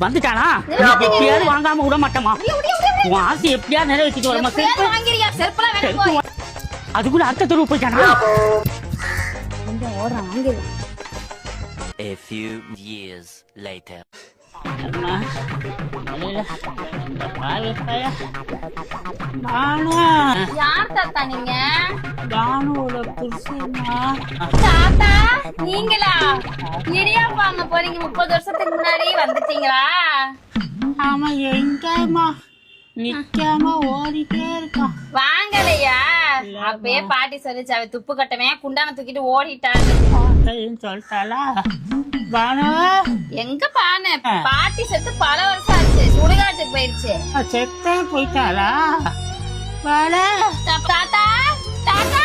வந்துட்டானா எப்படியாவது வாங்காம விட மாட்டோமா உன் ஆசை எப்படியாவது நிறைவேற்றிட்டு வரமா அதுக்குள்ள அடுத்த தெருவு போயிட்டானா A few years later. யார் தாத்தா நீங்க? தாத்தா நீங்களா? இடியாப்பம் வாங்க போறீங்க 30 வருஷத்துக்கு முன்னாடி வந்துட்டீங்களா? ஆமா எங்கம்மா நிக்காம ஓடிட்டே இருக்கான். வாங்கலையா? அப்பயே பாட்டி சொல்லிச்சு அவ துப்பு கட்டவன் குண்டான தூக்கிட்டு ஓடிட்டாங்க சொல்லிட்டாளா? பானு எங்க பானை பாட்டி செத்து பல வருஷம் ஆச்சு. சுடுகாட்டுக்கு போயிருச்சு. செத்தே போயிட்டாளா? தாத்தா தாத்தா